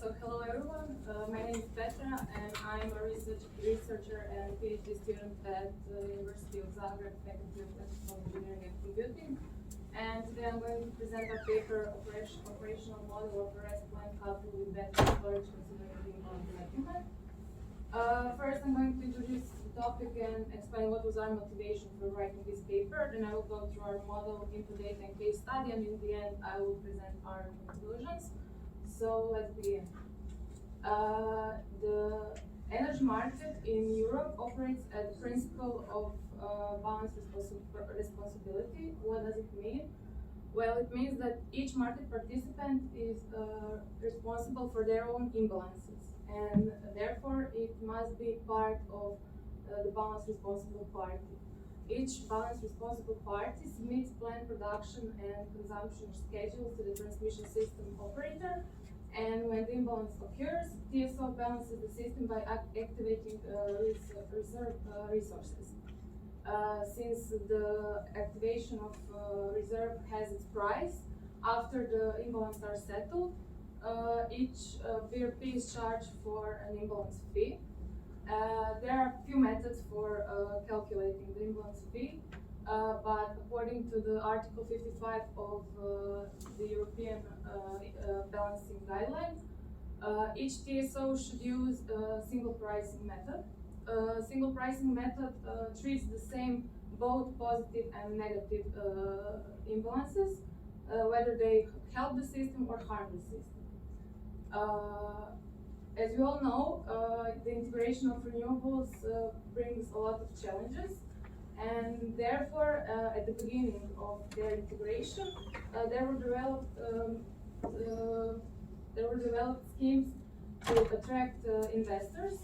So hello everyone, my name is Petra and I'm a researcher and PhD student at the University of Zagreb, Faculty of Electrical Engineering and Computing. And today I'm going to present our paper, Operational Model of a REST plan coupled with battery storage considering the imbalance measurement. First I'm going to introduce the topic and explain what was our motivation for writing this paper. Then I will go through our model, input data and case study, and in the end I will present our conclusions. So let's begin. The energy market in Europe operates at the principle of balanced responsibility. What does it mean? Well, it means that each market participant is responsible for their own imbalances, and therefore it must be part of the balanced responsible party. Each balanced responsible party submits planned production and consumption schedules to the transmission system operator, and when the imbalance occurs, TSO balances the system by activating reserve resources. Since the activation of reserve has its price, after the imbalance are settled, each BRP is charged for an imbalance fee. There are a few methods for calculating the imbalance fee, but according to the Article 55 of the European balancing guidelines, each TSO should use a single pricing method. Single pricing method treats the same both positive and negative imbalances, whether they help the system or harm the system. As you all know, the integration of renewables brings a lot of challenges, and therefore, at the beginning of their integration, there were developed schemes to attract investors.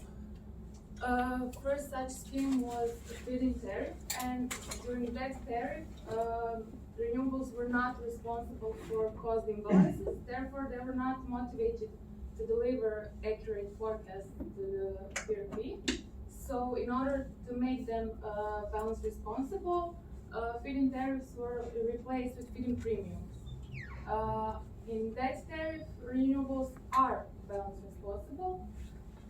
First such scheme was the feed-in tariff, and during that tariff, renewables were not responsible for cost imbalances. Therefore, they were not motivated to deliver accurate forecasts to the BRP. So in order to make them balance responsible, feed-in tariffs were replaced with feed-in premiums. In that tariff, renewables are balance responsible,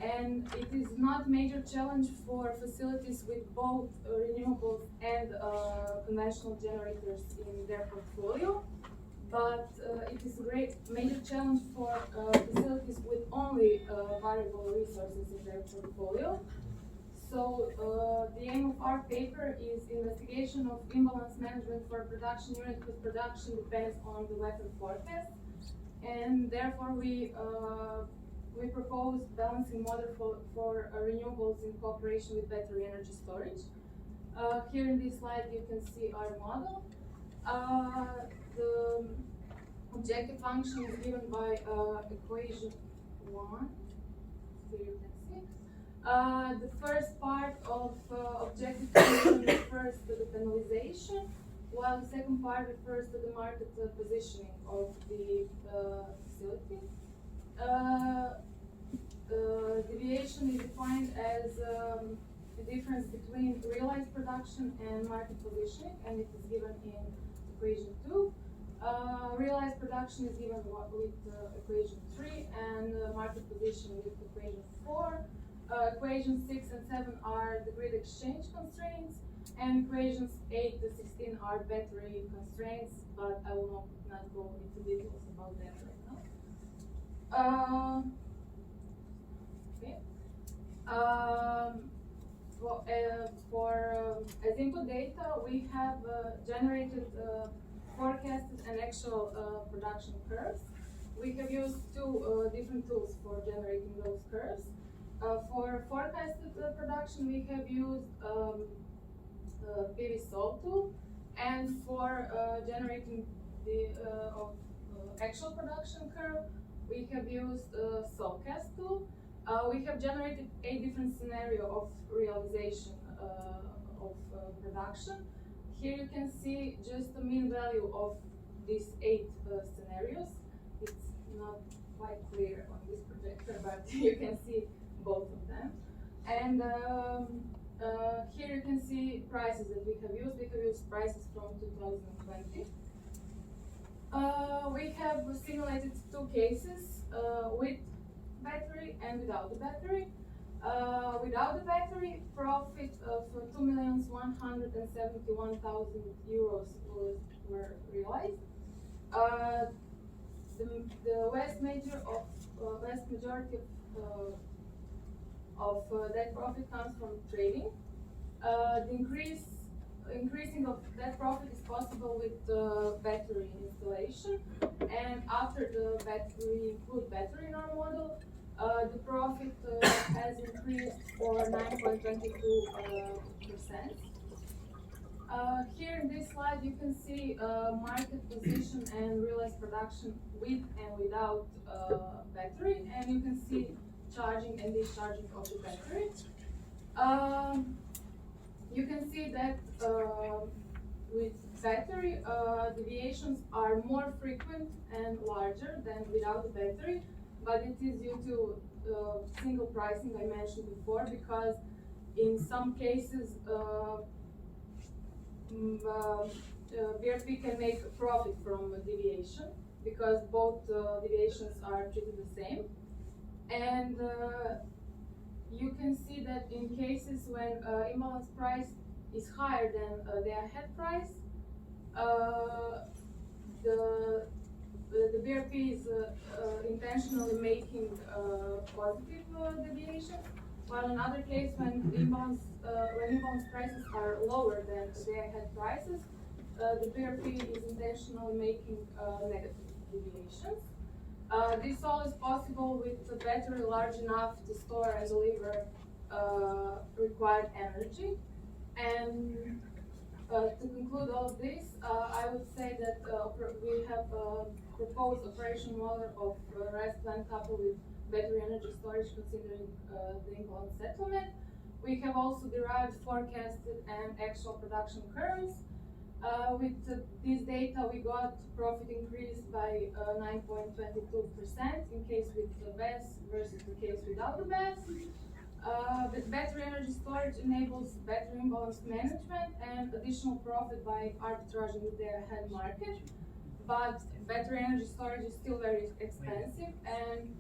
and it is not a major challenge for facilities with both renewables and conventional generators in their portfolio, but it is a major challenge for facilities with only variable resources in their portfolio. So the aim of our paper is investigation of imbalance management for a production unit whose production depends on the weather forecast, and therefore we propose balancing model for renewables in cooperation with battery energy storage. Here in this slide you can see our model. The objective function is given by equation 1. Here you can see. The first part of objective function refers to the penalization, while the second part refers to the market positioning of the facility. Deviation is defined as the difference between realized production and market positioning, and it is given in equation 2. Realized production is given with equation 3, and market position with equation 4. Equations 6 and 7 are the grid exchange constraints, and equations 8 to 16 are battery constraints, but I will not go into details about that right now. As input data, we have generated forecasted and actual production curves. We have used two different tools for generating those curves. For forecasted production, we have used PV Sol tool, and for generating the actual production curve, we have used Solcast tool. We have generated 8 different scenarios of realization of production. Here you can see just the mean value of these 8 scenarios. It's not quite clear on this projector, but you can see both of them. And here you can see prices that we have used. We have used prices from 2020. We have simulated 2 cases with battery and without the battery. Without the battery, profit of 2,171,000 euros were realized. The vast majority of that profit comes from trading. The increasing of that profit is possible with battery installation, and after the battery include battery in our model, the profit has increased for 9.22%. Here in this slide you can see market position and realized production with and without battery, and you can see charging and discharging of the battery. You can see that with battery, deviations are more frequent and larger than without the battery, but it is due to single pricing I mentioned before, because in some cases BRP can make a profit from a deviation, because both deviations are treated the same. And you can see that in cases when imbalance price is higher than the ahead price, the BRP is intentionally making positive deviations, while in other case when imbalance prices are lower than the ahead prices, the BRP is intentionally making negative deviations. This all is possible with a battery large enough to store and deliver required energy. And to conclude all of this, I would say that we have proposed operation model of RES plant coupled with battery energy storage considering the imbalance settlement. We have also derived forecasted and actual production curves. With this data, we got profit increased by 9.22% in case with the BESS versus the case without the BESS. The battery energy storage enables battery imbalance management and additional profit by arbitraging with the ahead market. But battery energy storage is still very expensive, and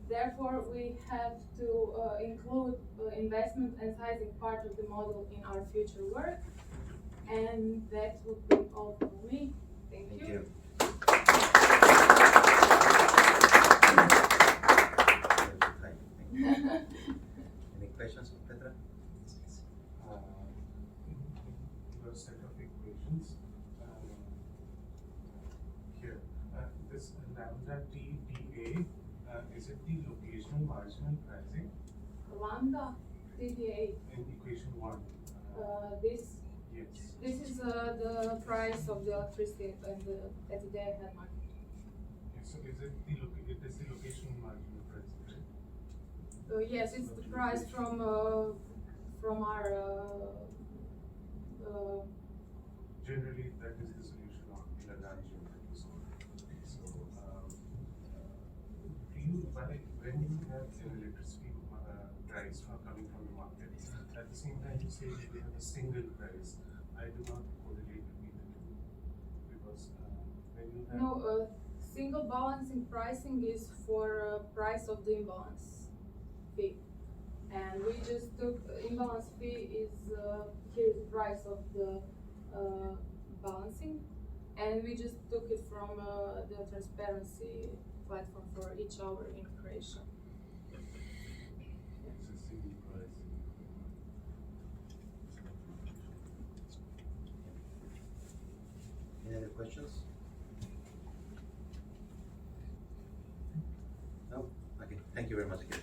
therefore we have to include investment and sizing part of the model in our future work. And that would be all from me. Thank you. Any questions for Petra? Your set of equations here. This lambda TDA, is it the locational marginal pricing? Lambda TDA. In equation 1. This. Yes. This is the price of the electricity at the day-ahead market. Okay, so is it the location marginal price, right? Yes, it's the price from our. Generally, that is the solution of Lagrange geometry. So, when you have an electricity price coming from the market, at the same time you say you have a single price, I do not correlate between the two, because when you have single balancing pricing is for price of the imbalance fee, and we just took imbalance fee is here is the price of the balancing, and we just took it from the transparency platform for each hour in Croatia. it's a single price. Any other questions? No? Okay, thank you very much again.